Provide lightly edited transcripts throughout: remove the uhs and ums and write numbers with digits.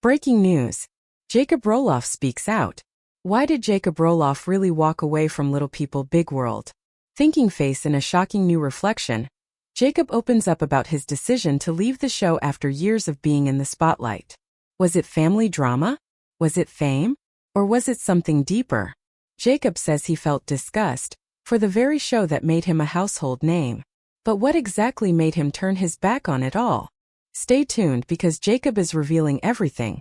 Breaking news. Jacob Roloff speaks out. Why did Jacob Roloff really walk away from Little People Big World? Thinking face in a shocking new reflection, Jacob opens up about his decision to leave the show after years of being in the spotlight. Was it family drama? Was it fame? Or was it something deeper? Jacob says he felt disgust for the very show that made him a household name. But what exactly made him turn his back on it all? Stay tuned because Jacob is revealing everything.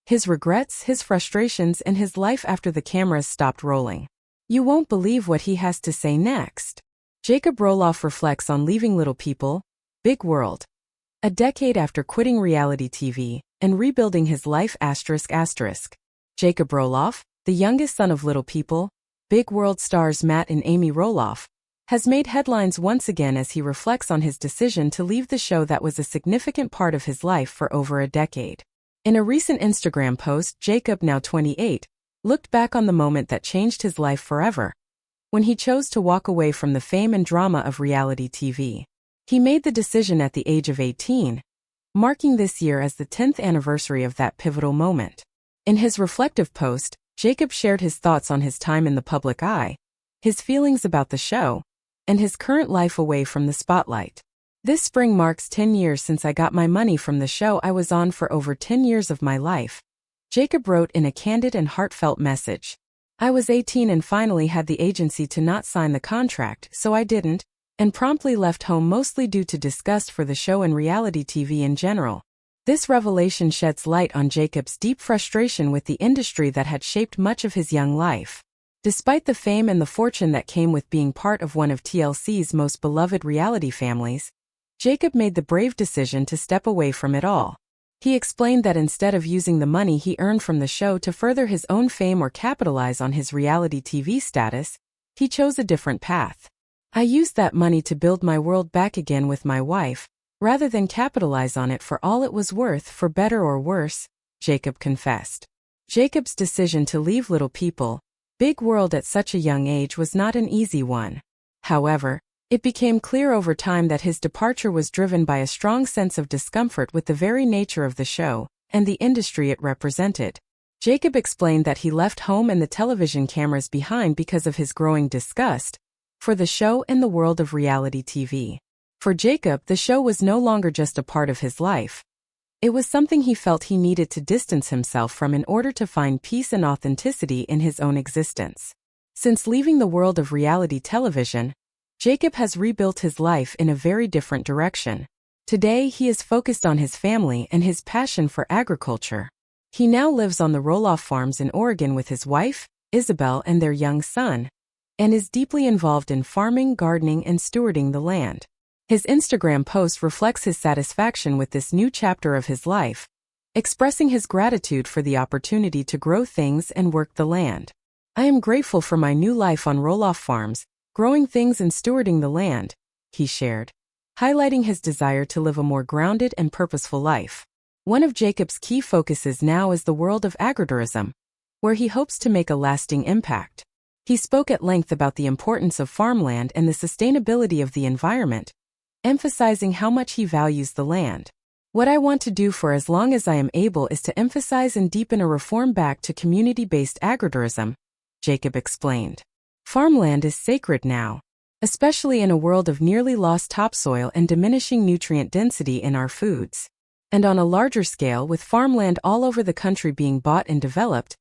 His regrets, his frustrations, and his life after the cameras stopped rolling. You won't believe what he has to say next. Jacob Roloff reflects on leaving Little People Big World. A decade after quitting reality TV and rebuilding his life ***. Jacob Roloff, the youngest son of Little People Big World stars Matt and Amy Roloff, has made headlines once again as he reflects on his decision to leave the show that was a significant part of his life for over a decade. In a recent Instagram post, Jacob, now 28, looked back on the moment that changed his life forever, when he chose to walk away from the fame and drama of reality TV. He made the decision at the age of 18, marking this year as the 10th anniversary of that pivotal moment. In his reflective post, Jacob shared his thoughts on his time in the public eye, his feelings about the show, and his current life away from the spotlight. This spring marks 10 years since I got my money from the show I was on for over 10 years of my life, Jacob wrote in a candid and heartfelt message. I was 18 and finally had the agency to not sign the contract, so I didn't, and promptly left home mostly due to disgust for the show and reality TV in general. This revelation sheds light on Jacob's deep frustration with the industry that had shaped much of his young life. Despite the fame and the fortune that came with being part of one of TLC's most beloved reality families, Jacob made the brave decision to step away from it all. He explained that instead of using the money he earned from the show to further his own fame or capitalize on his reality TV status, he chose a different path. I used that money to build my world back again with my wife, rather than capitalize on it for all it was worth, for better or worse, Jacob confessed. Jacob's decision to leave Little People Big World at such a young age was not an easy one. However, it became clear over time that his departure was driven by a strong sense of discomfort with the very nature of the show and the industry it represented. Jacob explained that he left home and the television cameras behind because of his growing disgust for the show and the world of reality TV. For Jacob, the show was no longer just a part of his life. It was something he felt he needed to distance himself from in order to find peace and authenticity in his own existence. Since leaving the world of reality television, Jacob has rebuilt his life in a very different direction. Today he is focused on his family and his passion for agriculture. He now lives on the Rogoff Farms in Oregon with his wife, Isabel, and their young son, and is deeply involved in farming, gardening, and stewarding the land. His Instagram post reflects his satisfaction with this new chapter of his life, expressing his gratitude for the opportunity to grow things and work the land. I am grateful for my new life on Rogoff Farms, growing things and stewarding the land, he shared, highlighting his desire to live a more grounded and purposeful life. One of Jacob's key focuses now is the world of agritourism, where he hopes to make a lasting impact. He spoke at length about the importance of farmland and the sustainability of the environment, emphasizing how much he values the land. What I want to do for as long as I am able is to emphasize and deepen a reform back to community-based agritourism, Jacob explained. Farmland is sacred now, especially in a world of nearly lost topsoil and diminishing nutrient density in our foods. And on a larger scale, with farmland all over the country being bought and developed,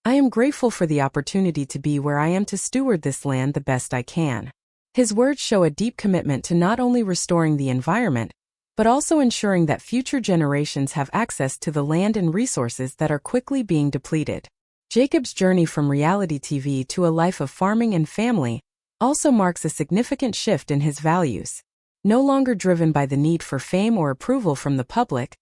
I am grateful for the opportunity to be where I am to steward this land the best I can. His words show a deep commitment to not only restoring the environment, but also ensuring that future generations have access to the land and resources that are quickly being depleted. Jacob's journey from reality TV to a life of farming and family also marks a significant shift in his values. No longer driven by the need for fame or approval from the public,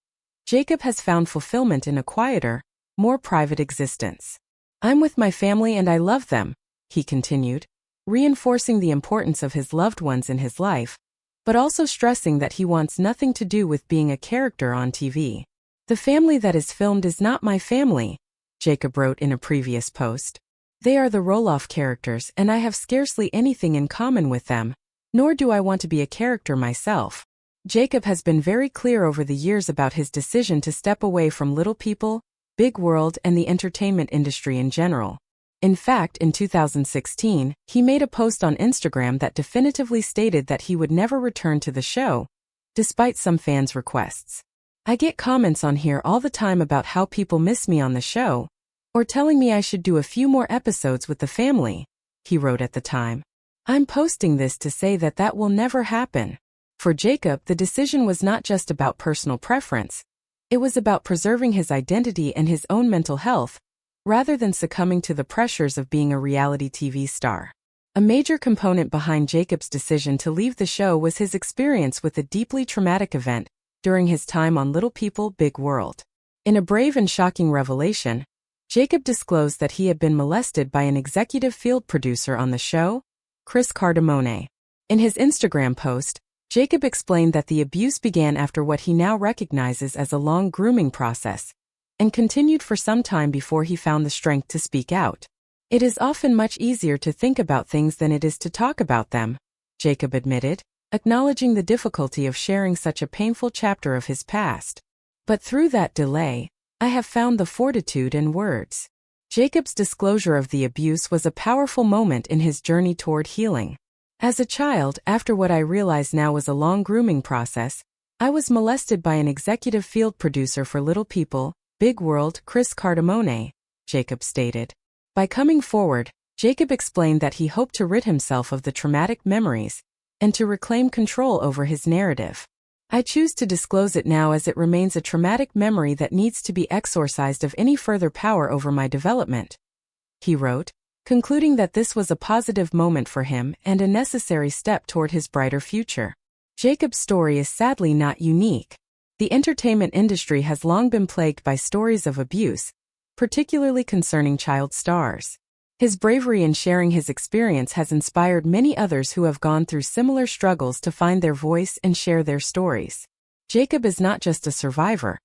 Jacob has found fulfillment in a quieter, more private existence. I'm with my family and I love them, he continued, reinforcing the importance of his loved ones in his life, but also stressing that he wants nothing to do with being a character on TV. The family that is filmed is not my family, Jacob wrote in a previous post. They are the Rogoff characters and I have scarcely anything in common with them, nor do I want to be a character myself. Jacob has been very clear over the years about his decision to step away from Little People big world and the entertainment industry in general. In fact, in 2016, he made a post on Instagram that definitively stated that he would never return to the show, despite some fans' requests. "I get comments on here all the time about how people miss me on the show, or telling me I should do a few more episodes with the family," he wrote at the time. "I'm posting this to say that that will never happen." For Jacob, the decision was not just about personal preference. It was about preserving his identity and his own mental health, rather than succumbing to the pressures of being a reality TV star. A major component behind Jacob's decision to leave the show was his experience with a deeply traumatic event during his time on Little People, Big World. In a brave and shocking revelation, Jacob disclosed that he had been molested by an executive field producer on the show, Chris Cardamone. In his Instagram post, Jacob explained that the abuse began after what he now recognizes as a long grooming process, and continued for some time before he found the strength to speak out. "It is often much easier to think about things than it is to talk about them," Jacob admitted, acknowledging the difficulty of sharing such a painful chapter of his past. "But through that delay, I have found the fortitude and words." Jacob's disclosure of the abuse was a powerful moment in his journey toward healing. "As a child, after what I realize now was a long grooming process, I was molested by an executive field producer for Little People, Big World, Chris Cardamone," Jacob stated. By coming forward, Jacob explained that he hoped to rid himself of the traumatic memories and to reclaim control over his narrative. "I choose to disclose it now as it remains a traumatic memory that needs to be exorcised of any further power over my development," he wrote, concluding that this was a positive moment for him and a necessary step toward his brighter future. Jacob's story is sadly not unique. The entertainment industry has long been plagued by stories of abuse, particularly concerning child stars. His bravery in sharing his experience has inspired many others who have gone through similar struggles to find their voice and share their stories. Jacob is not just a survivor.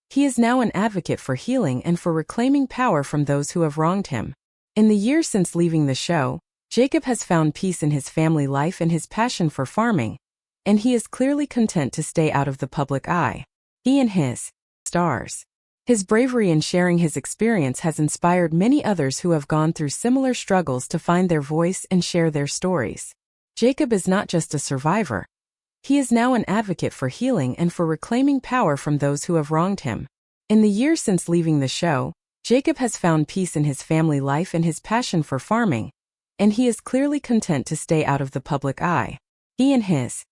He is now an advocate for healing and for reclaiming power from those who have wronged him. In the years since leaving the show, Jacob has found peace in his family life and his passion for farming, and he is clearly content to stay out of the public eye. He and his stars. His bravery in sharing his experience has inspired many others who have gone through similar struggles to find their voice and share their stories. Jacob is not just a survivor. He is now an advocate for healing and for reclaiming power from those who have wronged him. In the years since leaving the show, Jacob has found peace in his family life and his passion for farming, and he is clearly content to stay out of the public eye. He and his